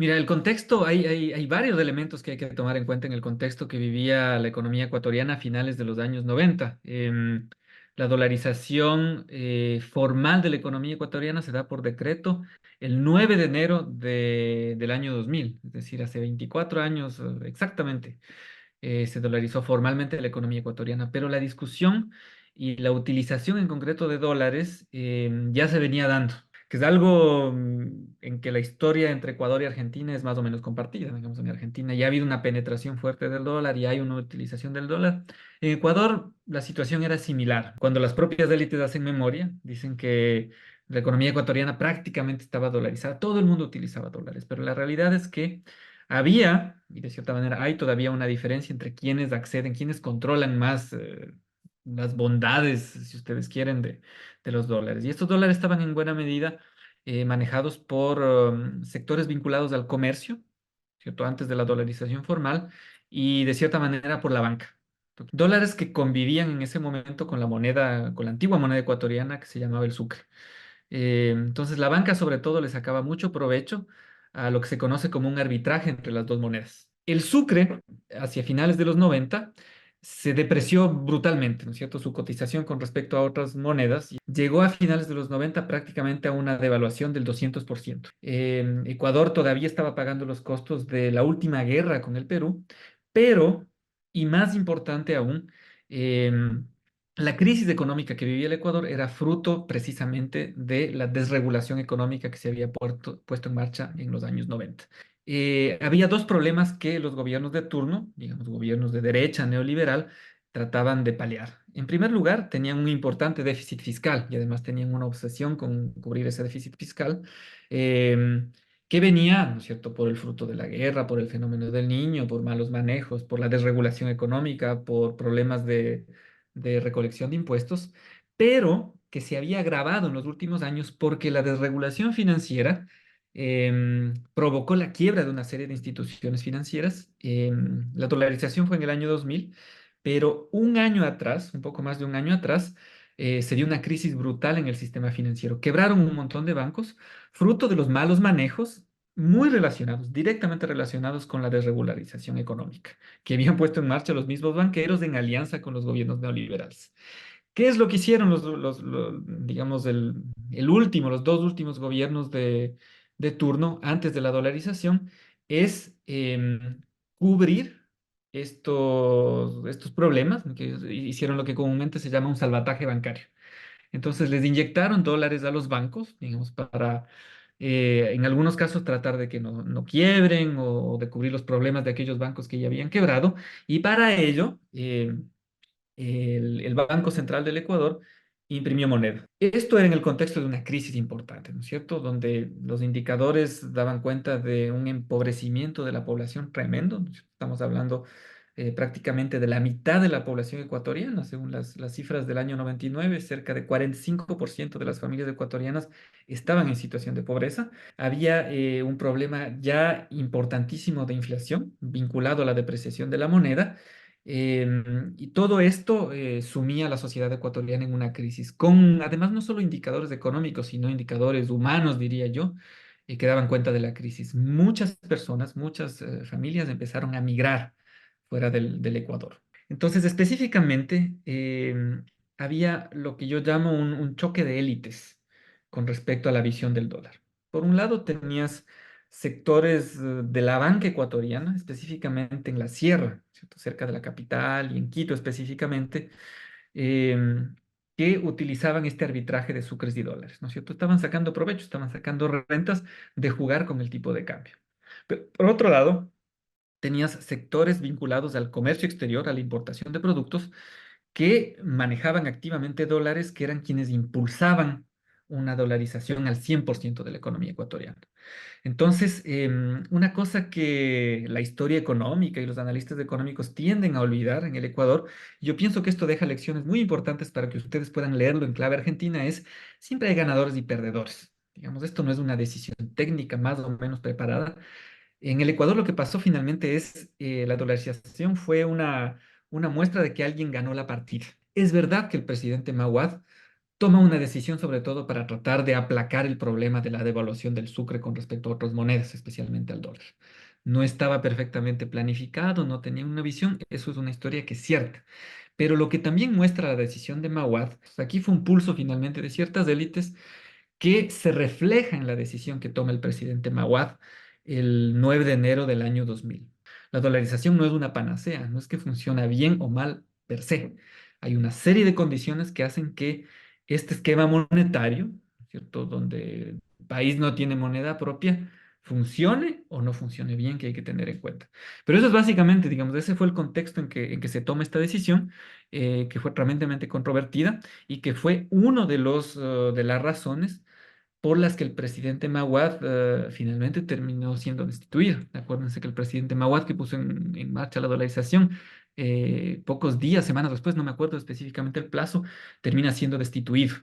Mira, el contexto, hay varios elementos que hay que tomar en cuenta en el contexto que vivía la economía ecuatoriana a finales de los años 90. La dolarización formal de la economía ecuatoriana se da por decreto el 9 de enero del año 2000, es decir, hace 24 años exactamente se dolarizó formalmente la economía ecuatoriana, pero la discusión y la utilización en concreto de dólares ya se venía dando, que es algo en que la historia entre Ecuador y Argentina es más o menos compartida. Digamos, en Argentina ya ha habido una penetración fuerte del dólar y hay una utilización del dólar. En Ecuador la situación era similar. Cuando las propias élites hacen memoria, dicen que la economía ecuatoriana prácticamente estaba dolarizada, todo el mundo utilizaba dólares, pero la realidad es que había, y de cierta manera hay todavía una diferencia entre quienes acceden, quienes controlan más las bondades, si ustedes quieren, de los dólares. Y estos dólares estaban en buena medida manejados por sectores vinculados al comercio, ¿cierto? Antes de la dolarización formal, y de cierta manera por la banca. Dólares que convivían en ese momento con la moneda, con la antigua moneda ecuatoriana que se llamaba el sucre. Entonces la banca sobre todo le sacaba mucho provecho a lo que se conoce como un arbitraje entre las dos monedas. El sucre, hacia finales de los 90 se depreció brutalmente, ¿no es cierto? Su cotización con respecto a otras monedas llegó a finales de los 90 prácticamente a una devaluación del 200%. Ecuador todavía estaba pagando los costos de la última guerra con el Perú, pero, y más importante aún, la crisis económica que vivía el Ecuador era fruto precisamente de la desregulación económica que se había puesto en marcha en los años 90. Había dos problemas que los gobiernos de turno, digamos gobiernos de derecha neoliberal, trataban de paliar. En primer lugar, tenían un importante déficit fiscal y además tenían una obsesión con cubrir ese déficit fiscal eh, que venía, ¿no es cierto?, por el fruto de la guerra, por el fenómeno del niño, por malos manejos, por la desregulación económica, por problemas de recolección de impuestos, pero que se había agravado en los últimos años porque la desregulación financiera provocó la quiebra de una serie de instituciones financieras. La dolarización fue en el año 2000, pero un año atrás, un poco más de un año atrás, se dio una crisis brutal en el sistema financiero. Quebraron un montón de bancos, fruto de los malos manejos muy relacionados, directamente relacionados con la desregularización económica que habían puesto en marcha los mismos banqueros en alianza con los gobiernos neoliberales. ¿Qué es lo que hicieron digamos, el último, los dos últimos gobiernos de turno antes de la dolarización? Es cubrir estos problemas, que hicieron lo que comúnmente se llama un salvataje bancario. Entonces les inyectaron dólares a los bancos, digamos, para en algunos casos tratar de que no quiebren o de cubrir los problemas de aquellos bancos que ya habían quebrado. Y para ello, el Banco Central del Ecuador imprimió moneda. Esto era en el contexto de una crisis importante, ¿no es cierto? Donde los indicadores daban cuenta de un empobrecimiento de la población tremendo. ¿No es cierto? Estamos hablando prácticamente de la mitad de la población ecuatoriana, según las cifras del año 99, cerca de 45% de las familias ecuatorianas estaban en situación de pobreza. Había un problema ya importantísimo de inflación vinculado a la depreciación de la moneda. Y todo esto sumía a la sociedad ecuatoriana en una crisis, con además no solo indicadores económicos, sino indicadores humanos, diría yo, que daban cuenta de la crisis. Muchas personas, muchas familias empezaron a migrar fuera del Ecuador. Entonces, específicamente, había lo que yo llamo un choque de élites con respecto a la visión del dólar. Por un lado, tenías sectores de la banca ecuatoriana, específicamente en la sierra, ¿cierto? Cerca de la capital y en Quito específicamente, em, que utilizaban este arbitraje de sucres y dólares, ¿no es cierto? Estaban sacando provecho, estaban sacando rentas de jugar con el tipo de cambio. Pero, por otro lado, tenías sectores vinculados al comercio exterior, a la importación de productos, que manejaban activamente dólares, que eran quienes impulsaban una dolarización al 100% de la economía ecuatoriana. Entonces, una cosa que la historia económica y los analistas económicos tienden a olvidar en el Ecuador, yo pienso que esto deja lecciones muy importantes para que ustedes puedan leerlo en clave argentina, es siempre hay ganadores y perdedores. Digamos, esto no es una decisión técnica más o menos preparada. En el Ecuador lo que pasó finalmente es la dolarización fue una muestra de que alguien ganó la partida. Es verdad que el presidente Mawad toma una decisión sobre todo para tratar de aplacar el problema de la devaluación del sucre con respecto a otras monedas, especialmente al dólar. No estaba perfectamente planificado, no tenía una visión, eso es una historia que es cierta. Pero lo que también muestra la decisión de Mawad, pues aquí fue un pulso finalmente de ciertas élites que se refleja en la decisión que toma el presidente Mawad el 9 de enero del año 2000. La dolarización no es una panacea, no es que funciona bien o mal per se. Hay una serie de condiciones que hacen que este esquema monetario, ¿cierto? Donde el país no tiene moneda propia, funcione o no funcione bien, que hay que tener en cuenta. Pero eso es básicamente, digamos, ese fue el contexto en que se toma esta decisión, que fue tremendamente controvertida y que fue uno de las razones por las que el presidente Mawad finalmente terminó siendo destituido. Acuérdense que el presidente Mawad, que puso en marcha la dolarización, pocos días, semanas después, no me acuerdo específicamente el plazo, termina siendo destituido.